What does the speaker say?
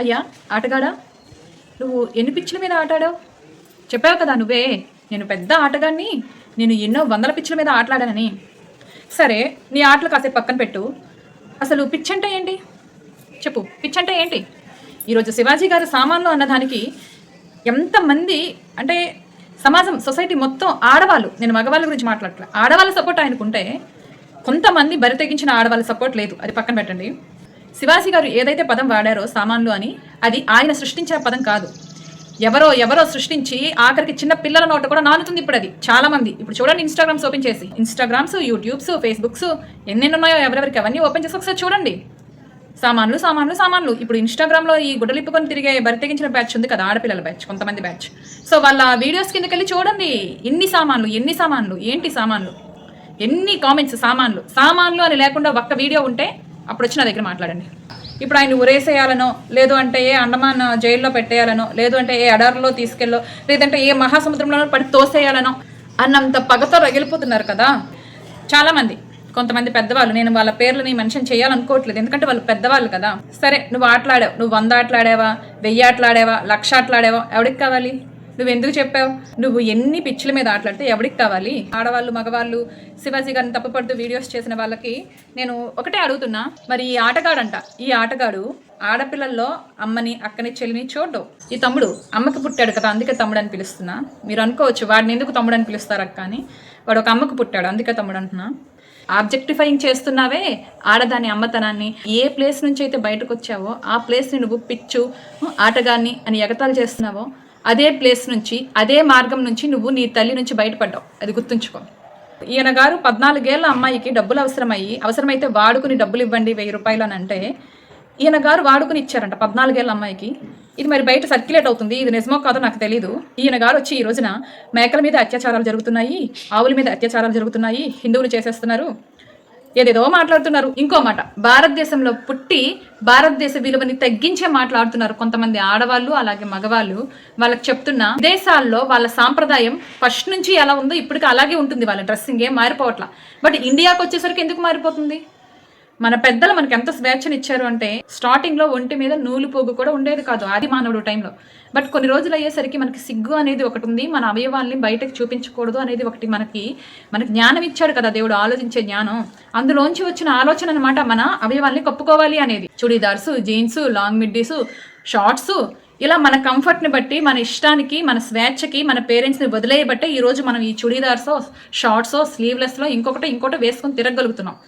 అయ్యా ఆటగాడా, నువ్వు ఎన్ని పిచ్చుల మీద ఆటాడావు? చెప్పావు కదా నువ్వే, నేను పెద్ద ఆటగాడిని, నేను ఎన్నో వందల పిచ్చుల మీద ఆటలాడానని. సరే, నీ ఆటలు కాసేపు పక్కన పెట్టు. అసలు పిచ్ అంటే ఏంటి చెప్పు. పిచ్ అంటే ఏంటి? ఈరోజు శివాజీ గారు సామాన్లు అన్నదానికి ఎంతమంది అంటే సమాజం, సొసైటీ మొత్తం ఆడవాళ్ళు, నేను మగవాళ్ళ గురించి మాట్లాడట్లేదు, ఆడవాళ్ళ సపోర్ట్ ఆయనకుంటే కొంతమంది బరి తెగించిన ఆడవాళ్ళ సపోర్ట్ లేదు. అది పక్కన పెట్టండి. శివాజీ గారు ఏదైతే పదం వాడారో సామాన్లు అని, అది ఆయన సృష్టించిన పదం కాదు. ఎవరో సృష్టించి ఆఖరికి చిన్న పిల్లల నోట కూడా నానుతుంది ఇప్పుడు అది. చాలా మంది ఇప్పుడు చూడండి, ఇన్స్టాగ్రామ్స్ ఓపెన్ చేసి, ఇన్స్టాగ్రామ్స్, యూట్యూబ్స్, ఫేస్బుక్స్ ఎన్నెన్ని ఉన్నాయో ఎవరెవరికి అవన్నీ ఓపెన్ చేసి ఒకసారి చూడండి. సామాన్లు సామాన్లు సామాన్లు. ఇప్పుడు ఇన్స్టాగ్రామ్లో ఈ గుడ్డలిప్పుకొని తిరిగే బరి తెగించిన బ్యాచ్ ఉంది కదా, ఆడపిల్లల బ్యాచ్, కొంతమంది బ్యాచ్. సో వాళ్ళ వీడియోస్ కిందకి వెళ్ళి చూడండి. ఎన్ని సామాన్లు, ఏంటి సామాన్లు, ఎన్ని కామెంట్స్. సామాన్లు అని లేకుండా ఒక్క వీడియో ఉంటే అప్పుడు వచ్చి నా దగ్గర మాట్లాడండి. ఇప్పుడు ఆయన ఉరేసేయాలనో, లేదు అంటే ఏ అండమాన్ జైల్లో పెట్టేయాలనో, లేదు అంటే ఏ అడర్లో తీసుకెళ్ళో, లేదంటే ఏ మహాసముద్రంలో పడి తోసేయాలనో అన్నంత పగతో రగిలిపోతున్నారు కదా చాలామంది. కొంతమంది పెద్దవాళ్ళు, నేను వాళ్ళ పేర్లని మెన్షన్ చేయాలనుకోవట్లేదు, ఎందుకంటే వాళ్ళు పెద్దవాళ్ళు కదా. సరే, నువ్వు ఆటలాడావు, నువ్వు 100 ఆటలాడావా, 1000 ఆటలాడావా, 1,00,000 ఆటలాడావా, ఎవరికి కావాలి? నువ్వు ఎందుకు చెప్పావు? నువ్వు ఎన్ని పిచ్చుల మీద ఆటలాడితే ఎవరికి కావాలి? ఆడవాళ్ళు, మగవాళ్ళు, శివాజీ గారిని తప్పుపడుతూ వీడియోస్ చేసిన వాళ్ళకి నేను ఒకటే అడుగుతున్నా, మరి ఈ ఆటగాడు ఆడపిల్లల్లో అమ్మని, అక్కని, చెల్లిని చూడ్డు. ఈ తమ్ముడు అమ్మకి పుట్టాడు కదా, అందుకే తమ్ముడు అని పిలుస్తున్నా. మీరు అనుకోవచ్చు వాడిని ఎందుకు తమ్ముడు అని పిలుస్తారు అక్క అని. వాడు ఒక అమ్మకు పుట్టాడు, అందుకే తమ్ముడు అంటున్నా. ఆబ్జెక్టిఫైయింగ్ చేస్తున్నావే ఆడదాని అమ్మతనాన్ని. ఏ ప్లేస్ నుంచి అయితే బయటకు వచ్చావో ఆ ప్లేస్ని నువ్వు పిచ్చు, ఆటగాన్ని అని ఎగతాళి చేస్తున్నావో అదే ప్లేస్ నుంచి, అదే మార్గం నుంచి నువ్వు నీ తల్లి నుంచి బయటపడ్డావు. అది గుర్తుంచుకో. ఈయన గారు 14 ఏళ్ళ అమ్మాయికి డబ్బులు అవసరమైతే వాడుకుని డబ్బులు ఇవ్వండి 1000 రూపాయలు అని అంటే, ఈయన గారు వాడుకుని ఇచ్చారంట 14 ఏళ్ళ అమ్మాయికి. ఇది మరి బయట సర్క్యులేట్ అవుతుంది, ఇది నిజమో కాదో నాకు తెలీదు. ఈయన గారు వచ్చి ఈ రోజున మేకల మీద అత్యాచారాలు జరుగుతున్నాయి, ఆవుల మీద అత్యాచారాలు జరుగుతున్నాయి, హిందువులు చేసేస్తున్నారు, ఏదేదో మాట్లాడుతున్నారు. ఇంకో మాట, భారతదేశంలో పుట్టి భారతదేశ విలువని తగ్గించే మాట్లాడుతున్నారు కొంతమంది ఆడవాళ్ళు, అలాగే మగవాళ్ళు. వాళ్ళకి చెప్తున్నా, దేశాల్లో వాళ్ళ సాంప్రదాయం ఫస్ట్ నుంచి ఎలా ఉందో ఇప్పటికీ అలాగే ఉంటుంది. వాళ్ళ డ్రెస్సింగ్ ఏం మారిపోవట్లా. బట్ ఇండియాకి వచ్చేసరికి ఎందుకు మారిపోతుంది? మన పెద్దలు మనకి ఎంత స్వేచ్ఛనిచ్చారు అంటే, స్టార్టింగ్లో ఒంటి మీద నూలు పోగు కూడా ఉండేది కాదు ఆది మానవుడు టైంలో. బట్ కొన్ని రోజులు అయ్యేసరికి మనకి సిగ్గు అనేది ఒకటి ఉంది, మన అవయవాల్ని బయటకు చూపించకూడదు అనేది ఒకటి మనకి జ్ఞానం ఇచ్చాడు కదా దేవుడు, ఆలోచించే జ్ఞానం. అందులోంచి వచ్చిన ఆలోచన అనమాట మన అవయవాల్ని కప్పుకోవాలి అనేది. Chudidars, jeans, long middies, shorts, ఇలా మన కంఫర్ట్ని బట్టి, మన ఇష్టానికి, మన స్వేచ్ఛకి, మన పేరెంట్స్ని వదిలేయబట్టే ఈరోజు మనం ఈ చుడీదార్సో, షార్ట్సో, స్లీవ్లెస్లో ఇంకొకటి వేసుకొని తిరగలుగుతున్నాం.